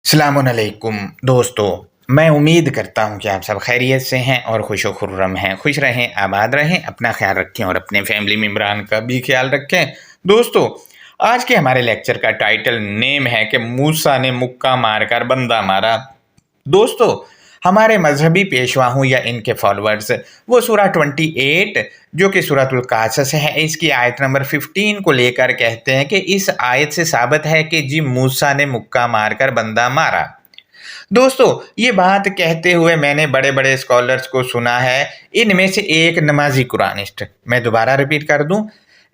अस्सलामुअलैकुम दोस्तों, मैं उम्मीद करता हूँ कि आप सब खैरियत से हैं और खुश व खुर्रम हैं। खुश रहें, आबाद रहें, अपना ख्याल रखें और अपने फैमिली मेम्बरान का भी ख्याल रखें। दोस्तों, आज के हमारे लेक्चर का टाइटल नेम है कि मूसा ने मुक्का मारकर बंदा मारा। दोस्तों, हमारे मजहबी पेशवा हूँ या इनके फॉलोअर्स वो सूरा 28 जो कि सूरतुल कासस है, इसकी आयत नंबर 15 को लेकर कहते हैं कि इस आयत से साबित है कि जी मूसा ने मुक्का मारकर बंदा मारा। दोस्तों, ये बात कहते हुए मैंने बड़े बड़े स्कॉलर्स को सुना है। इनमें से एक नमाजी कुरानिस्ट, मैं दोबारा रिपीट कर दूं,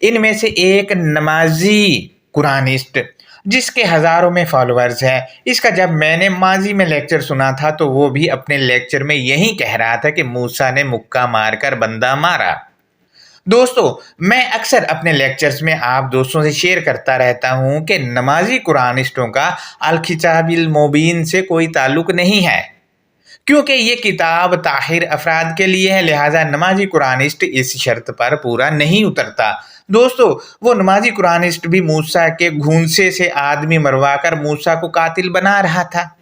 इनमें से एक नमाजी कुरानिस्ट जिसके हज़ारों में फॉलोअर्स हैं, इसका जब मैंने माजी में लेक्चर सुना था तो वो भी अपने लेक्चर में यही कह रहा था कि मूसा ने मुक्का मारकर बंदा मारा। दोस्तों, मैं अक्सर अपने लेक्चर्स में आप दोस्तों से शेयर करता रहता हूं कि नमाजी कुरानिस्टों का अल किताबिल मुबीन से कोई ताल्लुक नहीं है, क्योंकि ये किताब ताहिर अफराद के लिए है, लिहाजा नमाजी कुरानिस्ट इस शर्त पर पूरा नहीं उतरता। दोस्तों, वो नमाजी कुरानिस्ट भी मूसा के घूंसे से आदमी मरवाकर मूसा को कातिल बना रहा था,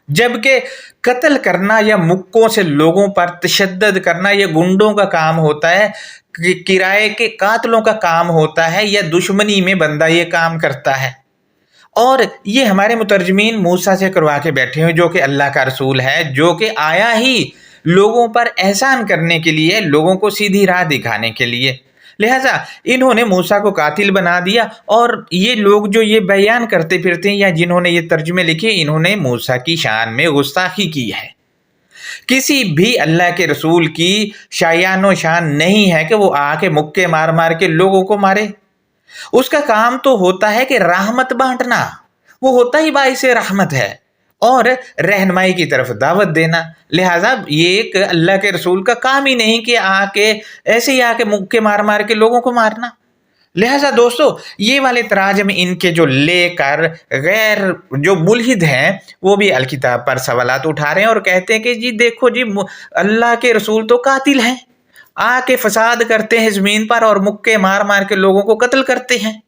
जबकि कत्ल करना या मुक्कों से लोगों पर तशद्दुद करना ये गुंडों का काम होता है, किराए के कातलों का काम होता है, या दुश्मनी में बंदा ये काम करता है। और ये हमारे मुतरजमीन मूसा से करवा के बैठे हैं, जो कि अल्लाह का रसूल है, जो कि आया ही लोगों पर एहसान करने के लिए, लोगों को सीधी राह दिखाने के लिए। लिहाजा इन्होंने मूसा को कातिल बना दिया, और ये लोग जो ये बयान करते फिरते हैं या जिन्होंने ये तर्जुमे लिखे, इन्होंने मूसा की शान में गुस्ताखी की है। किसी भी अल्लाह के रसूल की शायानो शान नहीं है कि वो आके मुक्के मार मार के लोगों को मारे। उसका काम तो होता है कि रहमत बांटना, वो होता ही बाइसे रहमत है, और रहनुमाई की तरफ दावत देना। लिहाजा ये एक अल्लाह के रसूल का काम ही नहीं कि आके ऐसे ही आके मुक्के मार मार के लोगों को मारना। लिहाजा दोस्तों, ये वाले तराजम इनके जो लेकर गैर जो मुल्हिद हैं वो भी अल किताब पर सवालात उठा रहे हैं और कहते हैं कि जी देखो जी, अल्लाह के रसूल तो कातिल हैं, आके फसाद करते हैं ज़मीन पर और मुक्के मार मार के लोगों को कत्ल करते हैं।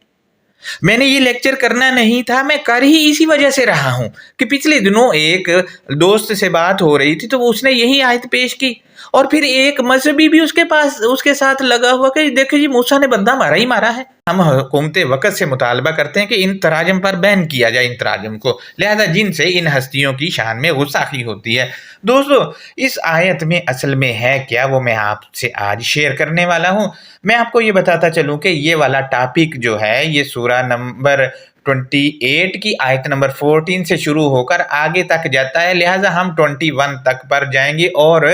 मैंने ये लेक्चर करना नहीं था, मैं कर ही इसी वजह से रहा हूं कि पिछले दिनों एक दोस्त से बात हो रही थी तो उसने यही आयत पेश की, और फिर एक मजहबी भी उसके साथ लगा हुआ कि देखिए जी मूसा ने बंदा मारा ही मारा है। हम हुकूमत वक़्त से मुतालबा करते हैं कि इन तराजम पर बैन किया जाए इन तराजम को, लिहाजा जिनसे इन हस्तियों की शान में गुस्ताखी होती है। दोस्तों, इस आयत में असल में है क्या, वो मैं आपसे आज शेयर करने वाला हूँ। मैं आपको ये बताता चलूँ कि ये वाला टॉपिक जो है ये सूरा नंबर 28 की आयत नंबर 14 से शुरू होकर आगे तक जाता है, लिहाजा हम 21 तक पर जाएंगे और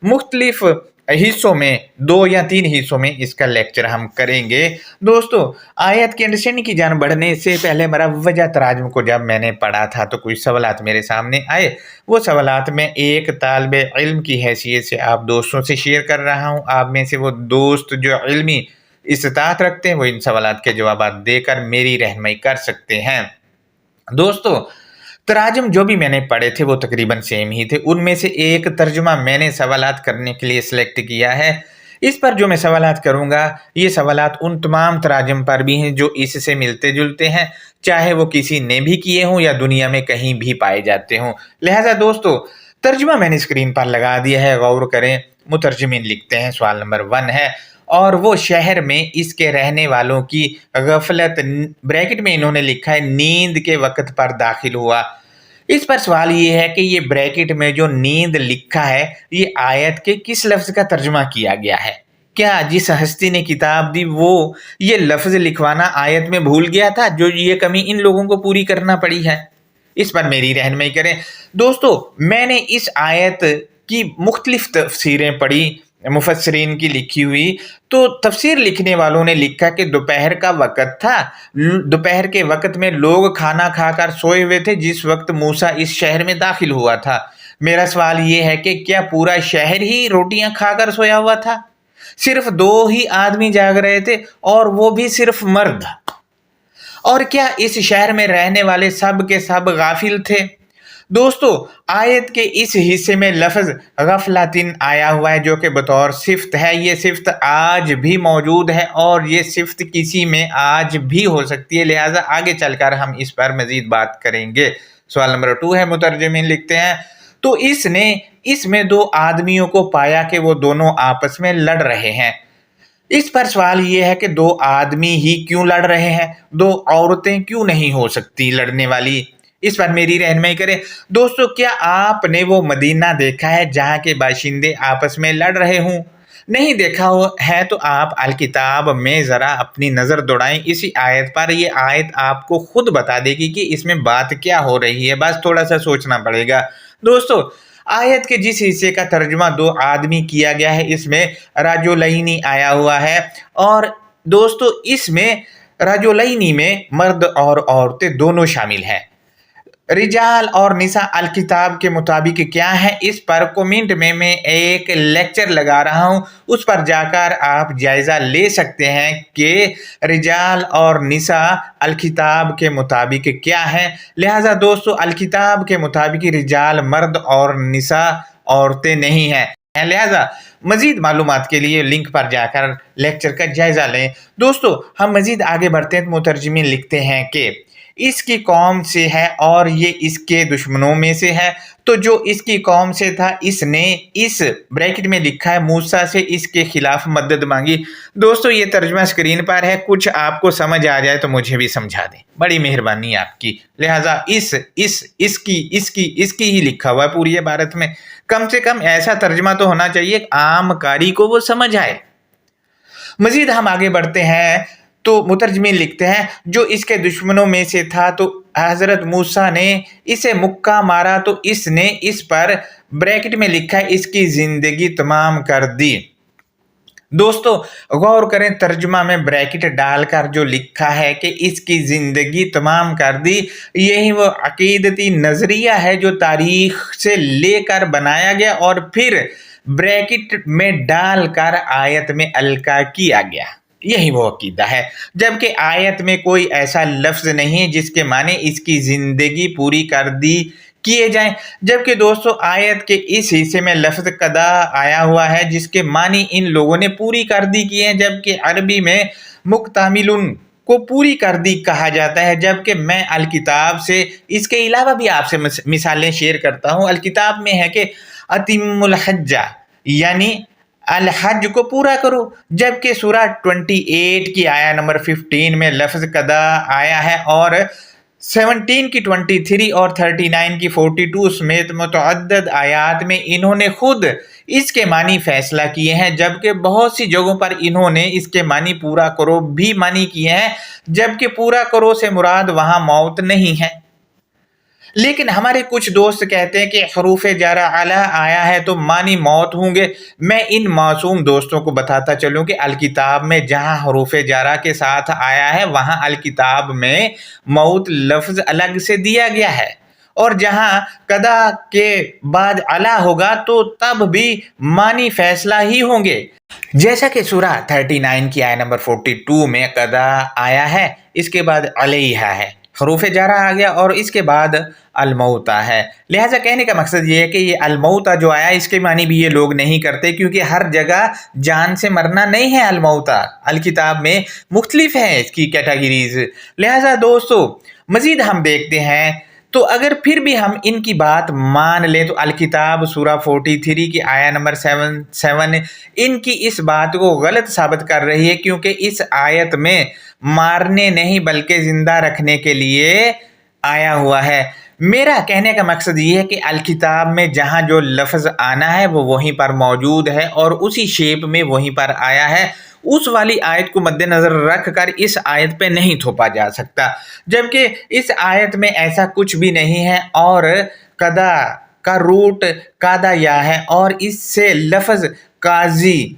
मुख्तलिफ हिस्सों में 2 या 3 हिस्सों में इसका लेक्चर हम करेंगे। दोस्तों, आयत की अंडरस्टैंडिंग की जान बढ़ने से पहले मरवजा तराजम को जब मैंने पढ़ा था तो कुछ सवालात मेरे सामने आए। वो सवालात में एक तालिबे इल्म की हैसियत से आप दोस्तों से शेयर कर रहा हूँ। आप में से वो दोस्त जो इल्मी इस्तात रखते हैं वो इन सवालात के जवाब देकर मेरी रहनुमाई कर सकते हैं। दोस्तों, तराजम जो भी मैंने पढ़े थे वो तकरीबन सेम ही थे। उनमें से एक तर्जुमा मैंने सवालात करने के लिए सिलेक्ट किया है। इस पर जो मैं सवालात करूँगा ये सवालात उन तमाम तराजम पर भी हैं जो इससे मिलते जुलते हैं, चाहे वो किसी ने भी किए हों या दुनिया में कहीं भी पाए जाते हों। लिहाजा दोस्तों, तर्जुमा मैंने स्क्रीन पर लगा दिया है, गौर करें। मुतरजमीन लिखते हैं, सवाल नंबर 1 है, और वो शहर में इसके रहने वालों की गफलत, ब्रैकेट में इन्होंने लिखा है नींद के वक़्त पर दाखिल हुआ। इस पर सवाल ये है कि ये ब्रैकेट में जो नींद लिखा है ये आयत के किस लफ्ज़ का तर्जुमा किया गया है? क्या जिस हस्ती ने किताब दी वो ये लफ्ज़ लिखवाना आयत में भूल गया था, जो ये कमी इन लोगों को पूरी करना पड़ी है? इस पर मेरी रहनुमाई करें। दोस्तों, मैंने इस आयत की मुख्तलिफ तफसीरें पढ़ी, मुफस्सिरीन की लिखी हुई, तो तफसीर लिखने वालों ने लिखा कि दोपहर का वक़्त था, दोपहर के वक़्त में लोग खाना खाकर सोए हुए थे जिस वक्त मूसा इस शहर में दाखिल हुआ था। मेरा सवाल ये है कि क्या पूरा शहर ही रोटियां खाकर सोया हुआ था? सिर्फ 2 ही आदमी जाग रहे थे और वो भी सिर्फ मर्द। और क्या इस शहर में रहने वाले सब के सब गाफिल थे? दोस्तों, आयत के इस हिस्से में लफ्ज़ गफ़लतिन आया हुआ है जो कि बतौर सिफ़त है। ये सिफ़त आज भी मौजूद है और ये सिफ़त किसी में आज भी हो सकती है, लिहाज़ा आगे चलकर हम इस पर मज़ीद बात करेंगे। सवाल नंबर 2 है, मुतरजमिन लिखते हैं, तो इसने इसमें 2 आदमियों को पाया कि वो दोनों आपस में लड़ रहे हैं। इस पर सवाल ये है कि 2 आदमी ही क्यों लड़ रहे हैं? 2 औरतें क्यों नहीं हो सकती लड़ने वाली? इस पर मेरी रहनुमाई करें। दोस्तों, क्या आपने वो मदीना देखा है जहाँ के बाशिंदे आपस में लड़ रहे हों? नहीं देखा हो है तो आप अल किताब में ज़रा अपनी नज़र दौड़ाएं इसी आयत पर। ये आयत आपको खुद बता देगी कि इसमें बात क्या हो रही है, बस थोड़ा सा सोचना पड़ेगा। दोस्तों, आयत के जिस हिस्से का तर्जुमा 2 आदमी किया गया है, इसमें रजुलैनी आया हुआ है और दोस्तों इसमें रजुलैनी में मर्द और औरतें दोनों शामिल हैं। रिजाल और निसा अल किताब के मुताबिक क्या है, इस पर कमेंट में मैं एक लेक्चर लगा रहा हूं, उस पर जाकर आप जायज़ा ले सकते हैं कि रिजाल और निसा अल किताब के मुताबिक क्या है। लिहाजा दोस्तों, अल किताब के मुताबिक रिजाल मर्द और निसा औरतें नहीं हैं। लिहाजा मजीद मालूमात के लिए लिंक पर जाकर लेक्चर का जायज़ा लें। दोस्तों, हम मजीद आगे बढ़ते हैं तो मुतरजमिन लिखते हैं कि इसकी कौम से है और ये इसके दुश्मनों में से है। तो जो इसकी कौम से था, इसने इस ब्रैकेट में लिखा है मूसा से इसके खिलाफ मदद मांगी। दोस्तों, ये तर्जुमा स्क्रीन पर है, कुछ आपको समझ आ जाए तो मुझे भी समझा दें, बड़ी मेहरबानी आपकी। लिहाजा इसकी ही लिखा हुआ है पूरी भारत में। कम से कम ऐसा तर्जुमा तो होना चाहिए आम कारी को वो समझ आए। मजीद हम आगे बढ़ते हैं तो मुतरजमिन लिखते हैं, जो इसके दुश्मनों में से था तो हज़रत मूसा ने इसे मुक्का मारा तो इसने इस पर ब्रैकेट में लिखा है इसकी ज़िंदगी तमाम कर दी। दोस्तों, गौर करें, तर्जुमा में ब्रैकेट डालकर जो लिखा है कि इसकी ज़िंदगी तमाम कर दी, यही वो अकीदती नज़रिया है जो तारीख से लेकर बनाया गया और फिर ब्रैकेट में डालकर आयत में अलका किया गया। यही वो अकीदा है, जबकि आयत में कोई ऐसा लफ्ज़ नहीं है जिसके माने इसकी ज़िंदगी पूरी कर दी किए जाएं। जबकि दोस्तों, आयत के इस हिस्से में लफ्ज़ कदा आया हुआ है जिसके मानी इन लोगों ने पूरी कर दी किए हैं, जबकि अरबी में मुक्तामिलुन को पूरी कर दी कहा जाता है। जबकि मैं अल किताब से इसके अलावा भी आपसे मिसालें शेयर करता हूँ। अल किताब में है कि अतिमुल हज्जा यानी अल हज को पूरा करो, जबकि सूरा 28 की आया नंबर 15 में लफ्ज़ कदा आया है और 17 की 23 और 39 की 42 समेत मुतअद्दद आयात में इन्होंने खुद इसके मानी फैसला किए हैं, जबकि बहुत सी जगहों पर इन्होंने इसके मानी पूरा करो भी मानी किए हैं, जबकि पूरा करो से मुराद वहाँ मौत नहीं है। लेकिन हमारे कुछ दोस्त कहते हैं कि हरूफ जारा अला आया है तो मानी मौत होंगे। मैं इन मासूम दोस्तों को बताता चलूं कि अल किताब में जहां हरूफ जारा के साथ आया है वहां अल किताब में मौत लफ्ज़ अलग से दिया गया है, और जहां कदा के बाद अला होगा तो तब भी मानी फैसला ही होंगे। जैसा कि सूरा 39 की आया नंबर 42 में कदा आया है, इसके बाद अलैहा है, हरूफ जारा आ गया और इसके बाद अलमौता है। लिहाजा कहने का मकसद ये है कि ये अलमौता जो आया इसके मानी भी ये लोग नहीं करते, क्योंकि हर जगह जान से मरना नहीं है अलमौता। अल किताब में मुख्तलिफ है इसकी कैटेगरीज। लिहाजा दोस्तों, मजीद हम देखते हैं तो अगर फिर भी हम इनकी बात मान लें तो अल किताब सूरा 43 की आया नंबर 7 इनकी इस बात को गलत साबित कर रही है, क्योंकि इस आयत में मारने नहीं बल्कि जिंदा रखने के लिए आया हुआ है। मेरा कहने का मकसद ये है कि अल किताब में जहाँ जो लफ्ज़ आना है वो वहीं पर मौजूद है और उसी शेप में वहीं पर आया है। उस वाली आयत को मद्देनज़र रख कर इस आयत पे नहीं थोपा जा सकता, जबकि इस आयत में ऐसा कुछ भी नहीं है और कदा का रूट कादा या है और इससे लफ्ज़ काजी,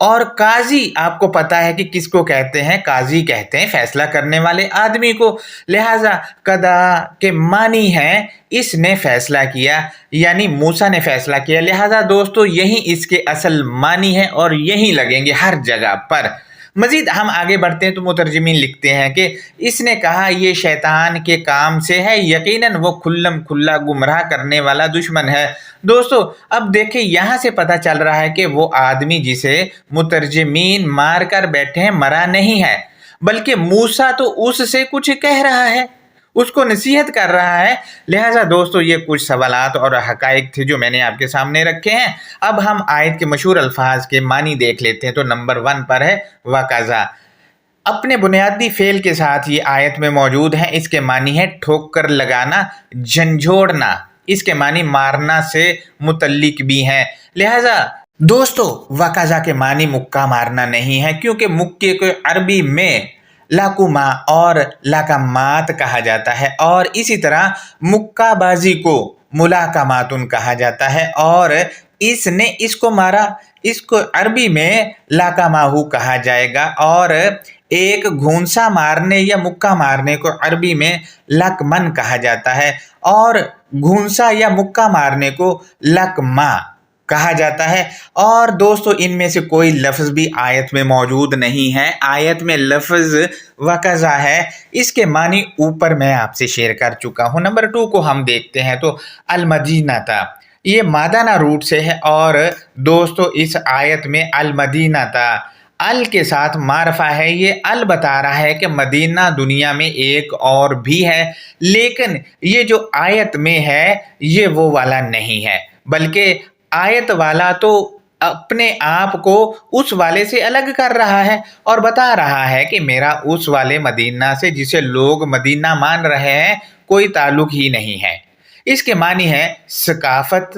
और काजी आपको पता है कि किसको कहते हैं, काजी कहते हैं फैसला करने वाले आदमी को। लिहाजा कदा के मानी है इसने फैसला किया, यानी मूसा ने फैसला किया। लिहाजा दोस्तों, यही इसके असल मानी है और यही लगेंगे हर जगह पर। मजीद हम आगे बढ़ते हैं तो मुतरजमीन लिखते हैं कि इसने कहा ये शैतान के काम से है, यकीनन वो खुल्लम खुल्ला गुमराह करने वाला दुश्मन है। दोस्तों अब देखिए यहाँ से पता चल रहा है कि वो आदमी जिसे मुतरजमीन मार कर बैठे हैं मरा नहीं है, बल्कि मूसा तो उससे कुछ कह रहा है, उसको नसीहत कर रहा है। लिहाजा दोस्तों ये कुछ सवालात और हकाइक थे जो मैंने आपके सामने रखे हैं। अब हम आयत के मशहूर अल्फाज के मानी देख लेते हैं। तो नंबर 1 पर है वकाज़ा। अपने बुनियादी फेल के साथ ये आयत में मौजूद है। इसके मानी है ठोकर लगाना, झंझोड़ना। इसके मानी मारना से मुतल्लिक भी हैं। लिहाजा दोस्तों वकाज़ा के मानी मुक्का मारना नहीं है, क्योंकि मुक्के को अरबी में लाकुमा और लाकामात कहा जाता है, और इसी तरह मुक्काबाजी को मुलाकामातुन कहा जाता है, और इसने इसको मारा, इसको अरबी में लाकामाहू कहा जाएगा, और एक घूंसा मारने या मुक्का मारने को अरबी में लकमन कहा जाता है, और घूंसा या मुक्का मारने को लकमा कहा जाता है। और दोस्तों इनमें से कोई लफ्ज़ भी आयत में मौजूद नहीं है। आयत में लफ्ज़ वकाज़ा है, इसके मानी ऊपर मैं आपसे शेयर कर चुका हूँ। नंबर 2 को हम देखते हैं तो अलमदीना था, ये मादाना रूट से है, और दोस्तों इस आयत में अलमदीना था अल के साथ मारफा है। ये अल बता रहा है कि मदीना दुनिया में एक और भी है, लेकिन ये जो आयत में है ये वो वाला नहीं है, बल्कि आयत वाला तो अपने आप को उस वाले से अलग कर रहा है और बता रहा है कि मेरा उस वाले मदीना से जिसे लोग मदीना मान रहे हैं कोई ताल्लुक ही नहीं है। इसके मानी है सकाफत,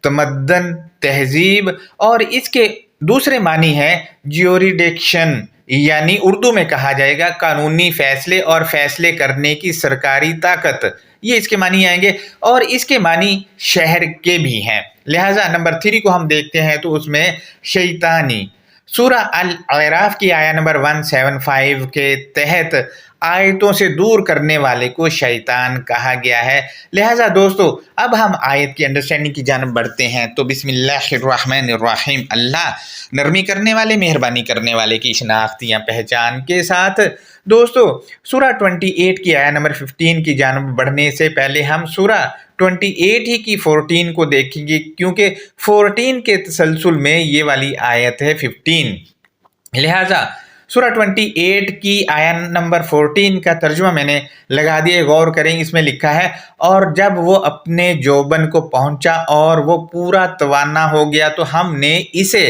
तमद्दन, तहजीब, और इसके दूसरे मानी है ज्यूरिडिक्शन, यानी उर्दू में कहा जाएगा कानूनी फैसले और फैसले करने की सरकारी ताकत। ये इसके मानी आएंगे, और इसके मानी शहर के भी हैं। लिहाजा नंबर 3 को हम देखते हैं तो उसमें शैतानी। सूरा अल अराफ की आया नंबर 175 के तहत आयतों से दूर करने वाले को शैतान कहा गया है। लिहाजा दोस्तों अब हम आयत की अंडरस्टैंडिंग की जानब बढ़ते हैं। तो बिस्मिल्लाहिर्रहमानिर्रहीम, अल्लाह नरमी करने वाले मेहरबानी करने वाले की शनाख्त या पहचान के साथ। दोस्तों सूरा 28 की आया नंबर 15 की जानब बढ़ने से पहले हम सूरा 28 ही की 14 को देखेंगे, क्योंकि 14 के तसलसल में ये वाली आयत है 15। लिहाजा सूरा 28 की आया नंबर 14 का तर्जुमा मैंने लगा दिया, गौर करें। इसमें लिखा है, और जब वो अपने जोबन को पहुंचा और वो पूरा तवाना हो गया तो हमने इसे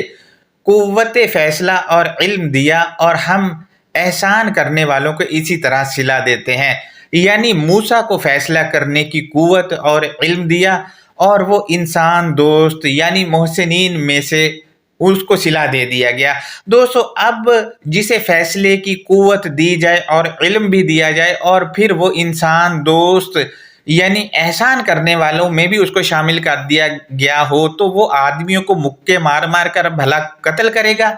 कुव्वत फैसला और इल्म दिया, और हम एहसान करने वालों को इसी तरह सिला देते हैं। यानी मूसा को फैसला करने की कुव्वत और इल्म दिया, और वो इंसान दोस्त यानी मोहसिनीन में से उसको सिला दे दिया गया। दोस्तों अब जिसे फैसले की कुव्वत दी जाए और इल्म भी दिया जाए, और फिर वो इंसान दोस्त यानी एहसान करने वालों में भी उसको शामिल कर दिया गया हो, तो वो आदमियों को मुक्के मार मार कर भला कत्ल करेगा?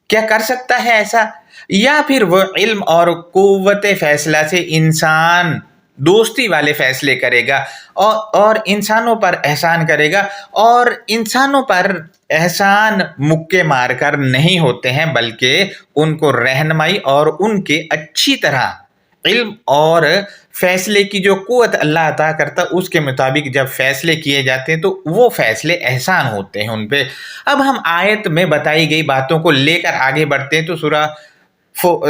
क्या कर सकता है ऐसा? या फिर वो इल्म और कुव्वत फैसला से इंसान दोस्ती वाले फैसले करेगा और इंसानों पर एहसान करेगा। और इंसानों पर एहसान मुक्के मारकर नहीं होते हैं, बल्कि उनको रहनुमाई और उनके अच्छी तरह इल्म और फैसले की जो कुव्वत अल्लाह अता करता उसके मुताबिक जब फैसले किए जाते हैं तो वो फैसले एहसान होते हैं उन पे। अब हम आयत में बताई गई बातों को लेकर आगे बढ़ते हैं। तो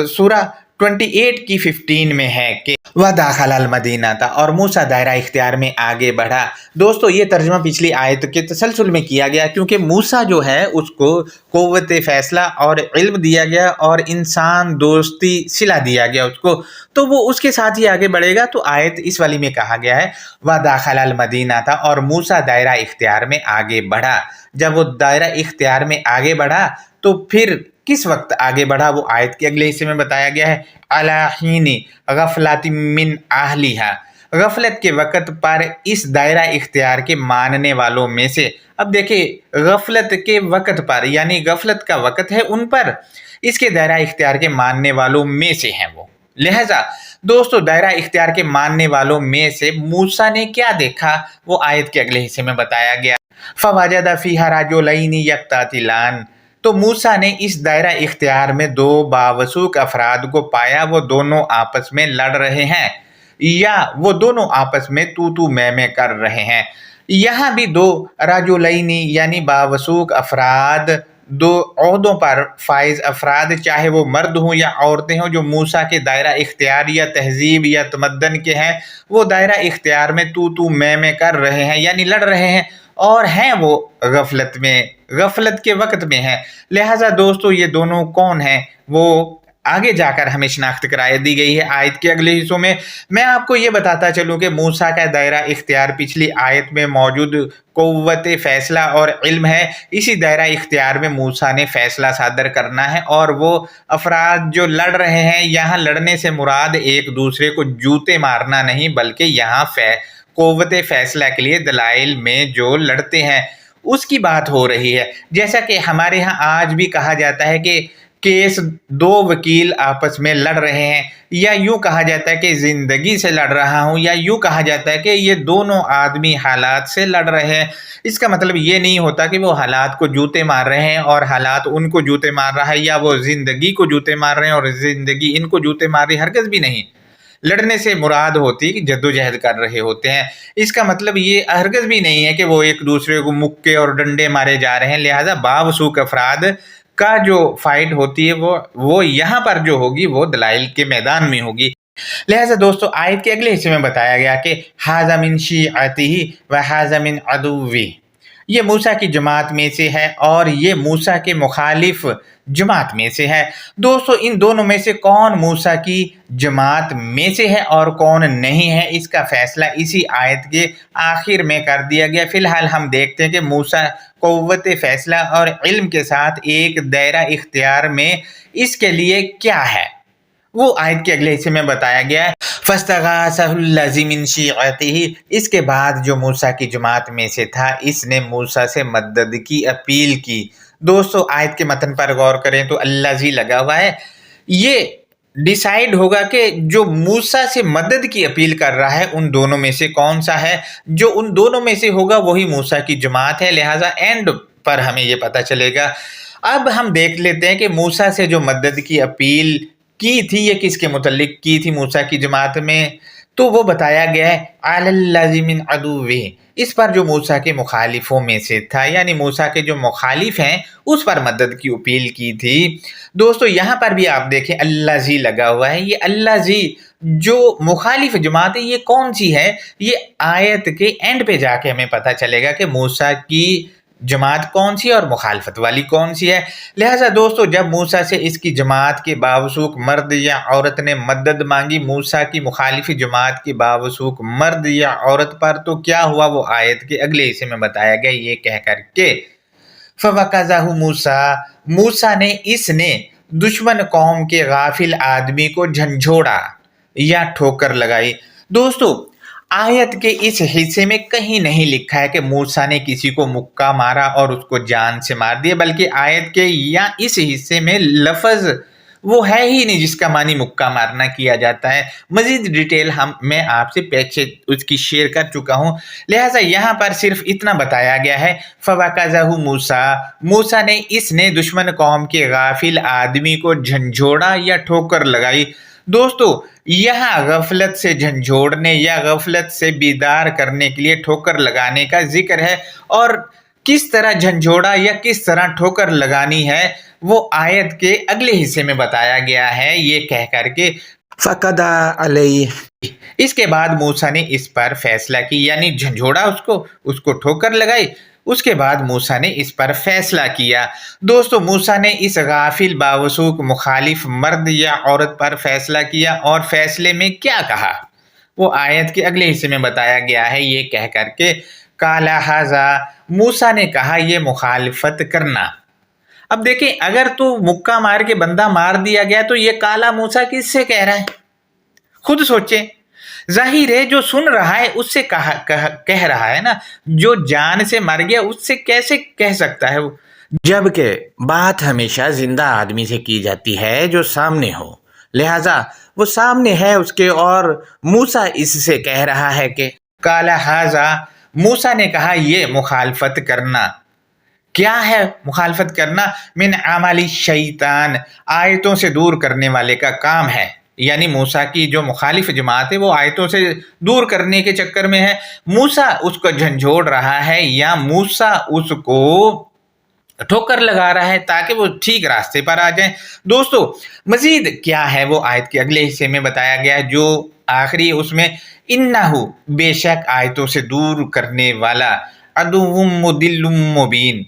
सूरा 28 की 15 में है कि वह दाखिल मदीना था, और मूसा दायरा इख्तियार में आगे बढ़ा। दोस्तों ये तर्जुमा पिछली आयत के तसलसल में किया गया, क्योंकि मूसा जो है उसको कुव्वत फैसला और इल्म दिया गया और इंसान दोस्ती सिला दिया गया उसको, तो वो उसके साथ ही आगे बढ़ेगा। तो आयत इस वाली में कहा गया है वह दाखिल मदीना था, और मूसा दायरा इख्तियार में आगे बढ़ा। जब वो दायरा इख्तियार में आगे बढ़ा तो फिर किस वक्त आगे बढ़ा, वो आयत के अगले हिस्से में बताया गया है। अलाहीनी गफलाति मिन आहलिहा, गफलत के वक़्त पर इस दायरा इख्तियार के मानने वालों में से। अब देखिए गफलत के वक़्त पर यानी गफलत का वक़्त है उन पर, इसके दायरा इख्तियार के मानने वालों में से हैं वो। लिहाजा दोस्तों दायरा इख्तियार के मानने वालों में से मूसा ने क्या देखा वो आयत के अगले हिस्से में बताया गया। फवाजदा फीहा रजुलैनि यक्तातिलान, तो मूसा ने इस दायरा इख्तियार में दो बावसूख अफराद को पाया, वो दोनों आपस में लड़ रहे हैं या वो दोनों आपस में तू मैं कर रहे हैं। यहाँ भी दो राजुलैनी यानी बावसूख अफराद, दो ओहदों पर फाइज अफराद, चाहे वो मर्द हों या औरतें हों, जो मूसा के दायरा इख्तियार या तहजीब या तमद्दन के हैं, वो दायरा इख्तियार में तू मैं कर रहे हैं यानी लड़ रहे हैं, और हैं वो गफलत के वक्त में हैं। लिहाजा दोस्तों ये दोनों कौन हैं वो आगे जाकर हमें शनाख्त कराई दी गई है आयत के अगले हिस्सों में। मैं आपको ये बताता चलूँ कि मूसा का दायरा इख्तियार पिछली आयत में मौजूद क़ुव्वत फ़ैसला और इल्म है। इसी दायरा इख्तियार में मूसा ने फ़ैसला सादर करना है, और वो अफराद जो लड़ रहे हैं, यहाँ लड़ने से मुराद एक दूसरे को जूते मारना नहीं, बल्कि यहाँ क़ुव्वत फ़ैसला के लिए दलाइल में जो लड़ते हैं उसकी बात हो रही है। जैसा कि हमारे यहाँ आज भी कहा जाता है कि केस दो वकील आपस में लड़ रहे हैं, या यूं कहा जाता है कि ज़िंदगी से लड़ रहा हूं, या यूं कहा जाता है कि ये दोनों आदमी हालात से लड़ रहे हैं। इसका मतलब ये नहीं होता कि वो हालात को जूते मार रहे हैं और हालात उनको जूते मार रहा है, या वो ज़िंदगी को जूते मार रहे हैं और ज़िंदगी इनको जूते मार रही है। हरगिज़ भी नहीं। लड़ने से मुराद होती है कि जद्दोजहद कर रहे होते हैं। इसका मतलब ये हरगिज़ भी नहीं है कि वो एक दूसरे को मुक्के और डंडे मारे जा रहे हैं। लिहाजा बावसूख अफराद का जो फाइट होती है वो यहाँ पर जो होगी वो दलाइल के मैदान में होगी। लिहाजा दोस्तों आयत के अगले हिस्से में बताया गया कि हाज़ा मिन शीअतिही व हाज़ा मिन अदुव्वी, ये मूसा की जमात में से है और ये मूसा के मुखालिफ जमात में से है। दोस्तों इन दोनों में से कौन मूसा की जमात में से है और कौन नहीं है, इसका फैसला इसी आयत के आखिर में कर दिया गया। फिलहाल हम देखते हैं कि मूसा क़ुव्वत फ़ैसला और इल्म के साथ एक दायरा इख्तियार में इसके लिए क्या है, वो आयत के अगले हिस्से में बताया गया है। फस्तग़ासहुल्लज़ी मिन शीअतिही, इसके बाद जो मूसा की जमात में से था इसने मूसा से मदद की अपील की। दोस्तों आयत के मतन पर गौर करें तो अल्लाज़ी लगा हुआ है, ये डिसाइड होगा कि जो मूसा से मदद की अपील कर रहा है उन दोनों में से कौन सा है। जो उन दोनों में से होगा वही मूसा की जमात है। लिहाजा एंड पर हमें ये पता चलेगा। अब हम देख लेते हैं कि मूसा से जो मदद की अपील की थी ये किसके मुतल्लिक की थी मूसा की जमात में, तो वो बताया गया है अलल्लज़ी मिन अदुव्वी, इस पर जो मूसा के मुखालिफों में से था, यानी मूसा के जो मुखालिफ हैं उस पर मदद की अपील की थी। दोस्तों यहाँ पर भी आप देखें अल्लाज़ी लगा हुआ है। ये अल्लाज़ी जो मुखालिफ जमात है ये कौन सी है, ये आयत के एंड पे जाके हमें पता चलेगा कि मूसा की जमात कौन सी है और मुखालफत वाली कौन सी है। लिहाजा दोस्तों जब मूसा से इसकी जमात के बावसूख मर्द या औरत ने मदद मांगी, मूसा की मुखालिफी जमात के बावसूख मर्द या औरत पर, तो क्या हुआ वो आयत के अगले हिस्से में बताया गया, ये कह कर के फवक़ज़हु मूसा, मूसा ने इसने दुश्मन कौम के गाफिल आदमी को झंझोड़ा या ठोकर लगाई। दोस्तों आयत के इस हिस्से में कहीं नहीं लिखा है कि मूसा ने किसी को मुक्का मारा और उसको जान से मार दिया, बल्कि आयत के या इस हिस्से में लफ्ज़ वो है ही नहीं जिसका मानी मुक्का मारना किया जाता है। मज़ीद डिटेल मैं आपसे पीछे उसकी शेयर कर चुका हूँ। लिहाजा यहाँ पर सिर्फ इतना बताया गया है फवक़ज़हु मूसा, मूसा ने इसने दुश्मन कौम के गाफिल आदमी को झंझोड़ा या ठोकर लगाई। दोस्तों यहाँ गफलत से झंझोड़ने या गफलत से बीदार करने के लिए ठोकर लगाने का जिक्र है, और किस तरह झंझोड़ा या किस तरह ठोकर लगानी है वो आयत के अगले हिस्से में बताया गया है, ये कह करके फ़क़दा अलैहि। इसके बाद मूसा ने इस पर फैसला की, यानी झंझोड़ा उसको ठोकर लगाई। उसके बाद मूसा ने इस पर फैसला किया। दोस्तों मूसा ने इस गाफिल बावसूख मुखालिफ मर्द या औरत पर फैसला किया, और फैसले में क्या कहा वो आयत के अगले हिस्से में बताया गया है, ये कह करके काला हाजा, मूसा ने कहा ये मुखालिफत करना। अब देखें अगर तो मुक्का मार के बंदा मार दिया गया तो ये काला मूसा किससे कह रहा है, खुद सोचें। जाहिर है जो सुन रहा है उससे कह रहा है ना, जो जान से मर गया उससे कैसे कह सकता है वो, जबकि बात हमेशा जिंदा आदमी से की जाती है जो सामने हो। लिहाजा वो सामने है उसके, और मूसा इससे कह रहा है कि काला हाजा, मूसा ने कहा ये मुखालफत करना, क्या है मुखालफत करना? मिन अमली शैतान, आयतों से दूर करने वाले का काम है। यानी मूसा की जो मुखालिफ जमात है वो आयतों से दूर करने के चक्कर में है, मूसा उसको झंझोड़ रहा है या मूसा उसको ठोकर लगा रहा है ताकि वो ठीक रास्ते पर आ जाए। दोस्तों मजीद क्या है वो आयत के अगले हिस्से में बताया गया है जो आखिरी है उसमें, इन्नहु, बेशक आयतों से दूर करने वाला, अदुव्वुम मुदिल्लुम मुबीन,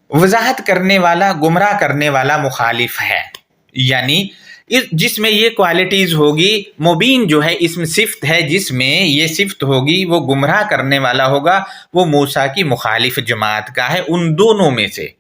वजाहत करने वाला, गुमराह करने वाला मुखालिफ है। यानी जिसमें ये क्वालिटीज होगी, मुबीन जो है इसमें सिफ्त है, जिसमें ये सिफ्त होगी वो गुमराह करने वाला होगा, वो मूसा की मुखालिफ जमात का है, उन दोनों में से।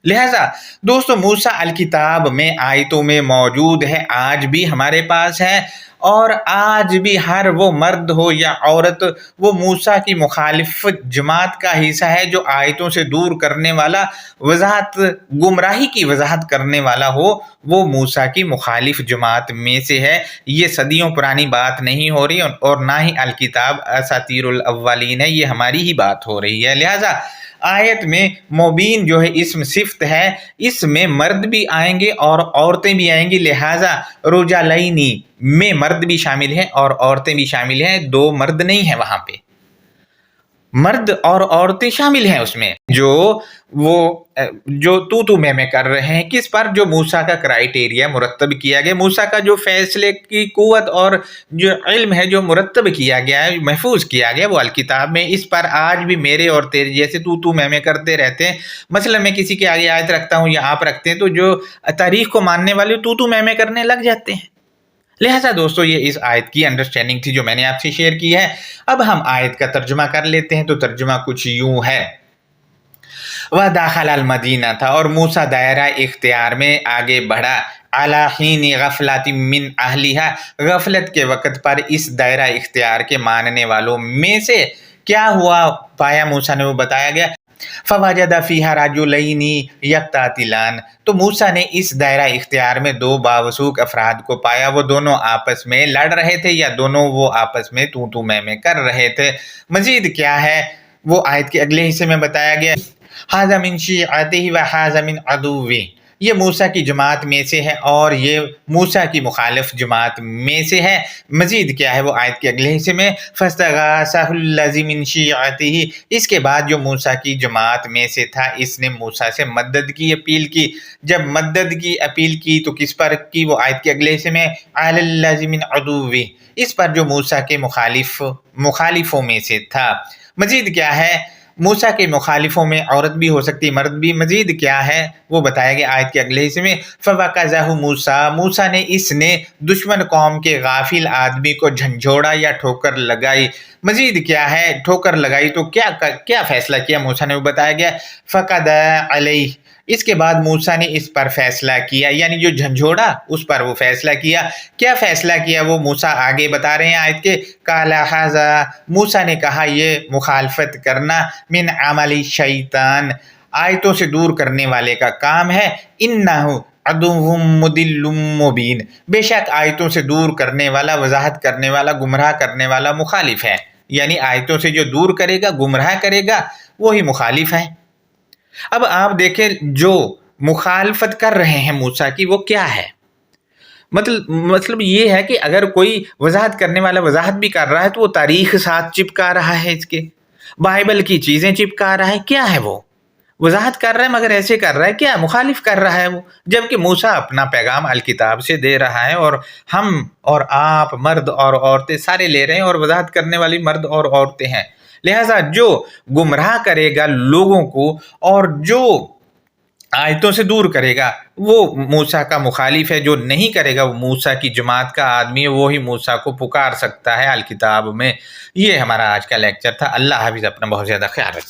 लिहाजा दोस्तों मूसा अल किताब में आयतों में मौजूद है, आज भी हमारे पास है, और आज भी हर वो मर्द हो या औरत वो मूसा की मुखालिफ जमात का हिस्सा है जो आयतों से दूर करने वाला, वजाहत, गुमराही की वजाहत करने वाला हो, वो मूसा की मुखालिफ जमात में से है। ये सदियों पुरानी बात नहीं हो रही और ना ही अल किताब असातीरुल अव्वलीन है, ये हमारी ही बात हो रही है। लिहाजा आयत में मुबीन जो है इसम सिफ्त है, इसमें मर्द भी आएंगे और औरतें भी आएंगी। लिहाजा रुजालैनी में मर्द भी शामिल हैं और औरतें भी शामिल हैं, दो मर्द नहीं है वहां पे, मर्द और औरतें शामिल हैं उसमें। जो तू मैं कर रहे हैं किस पर? जो मूसा का क्राइटेरिया मुरत्तब किया गया, मूसा का जो फैसले की कुव्वत और जो इल्म है जो मुरत्तब किया गया है, महफूज किया गया वो अल किताब में, इस पर आज भी मेरे और तेरे जैसे तू मैं करते रहते हैं। मसलन मैं किसी के आगे आयत रखता हूँ या आप रखते हैं तो जो तारीख को मानने वाले तू मैं करने लग जाते हैं। लिहाजा दोस्तों ये इस आयत की अंडरस्टैंडिंग थी जो मैंने आपसे शेयर की है। अब हम आयत का तर्जुमा कर लेते हैं। तो तर्जुमा कुछ यूं है, वह दाखिल अल मदीना था और मूसा दायरा इख्तियार में आगे बढ़ा, अला हीन गफलती मिन अहलिहा, गफलत के वक़्त पर इस दायरा इख्तियार के मानने वालों में से क्या हुआ पाया मूसा ने, वो बताया गया। फवाजदा फ़ीहा रजुलैनी यक़्तातिलान, तो मूसा ने इस दायरा इख्तियार में दो बावसूक अफराद को पाया, वो दोनों आपस में लड़ रहे थे या दोनों वो आपस में तू मैं कर रहे थे। मजीद क्या है वो आयत के अगले हिस्से में बताया गया, हाज़ा मिन शिअतिही व हाज़ा मिन अदुव्वी, ये मूसा की जमात में से है और ये मूसा की मुखालिफ जमात में से है। मजीद क्या है वो आयत के अगले हिस्से में, फस्तगासहुल्लज़ी मिन शिअतिही, इसके बाद जो मूसा की जमात में से था इसने मूसा से मदद की अपील की। जब मदद की अपील की तो किस पर की, वो आयत के अगले हिस्से में, अलल्लज़ी मिन अदुव्वी, इस पर जो मूसा के मुखालिफों में से था। मजीद क्या है, मूसा के मुखालिफों में औरत भी हो सकती, मर्द भी। मजीद क्या है वो बताया गया आयत के अगले हिस्से में, फ़वक़ज़हु मूसा, मूसा ने इसने दुश्मन कौम के गाफिल आदमी को झंझोड़ा या ठोकर लगाई। मजीद क्या है, ठोकर लगाई तो क्या फैसला किया मूसा ने, वो बताया गया, फ़क़दा अलैहि, इसके बाद मूसा ने इस पर फैसला किया, यानी जो झंझोड़ा उस पर वो फैसला किया। क्या फैसला किया वो मूसा आगे बता रहे हैं आयत के, काला हाज़ा, मूसा ने कहा ये मुखालफत करना, मिन अमली शैतान, आयतों से दूर करने वाले का काम है, इन्नहु अदुव्वुम मुदिल्लुम मुबीन, बेशक आयतों से दूर करने वाला, वजाहत करने वाला, गुमराह करने वाला मुखालिफ है। यानी आयतों से जो दूर करेगा, गुमराह करेगा, वही मुखालिफ है। अब आप देखें जो मुखालफत कर रहे हैं मूसा की वो क्या है, मतलब ये है कि अगर कोई वजाहत करने वाला वजाहत भी कर रहा है तो वो तारीख साथ चिपका रहा है, इसके बाइबल की चीज़ें चिपका रहा है। क्या है वो, वजाहत कर रहा है मगर ऐसे कर रहा है, क्या मुखालिफ कर रहा है वो, जबकि मूसा अपना पैगाम अल किताब से दे रहा है और हम और आप, मर्द और औरतें सारे ले रहे हैं और वजाहत करने वाली मर्द और औरतें हैं। लिहाजा जो गुमराह करेगा लोगों को और जो आयतों से दूर करेगा वो मूसा का मुखालिफ है, जो नहीं करेगा वो मूसा की जमात का आदमी है, वो ही मूसा को पुकार सकता है अल किताब में। ये हमारा आज का लेक्चर था। अल्लाह हाफिज़, अपना बहुत ज़्यादा ख्याल रखिए।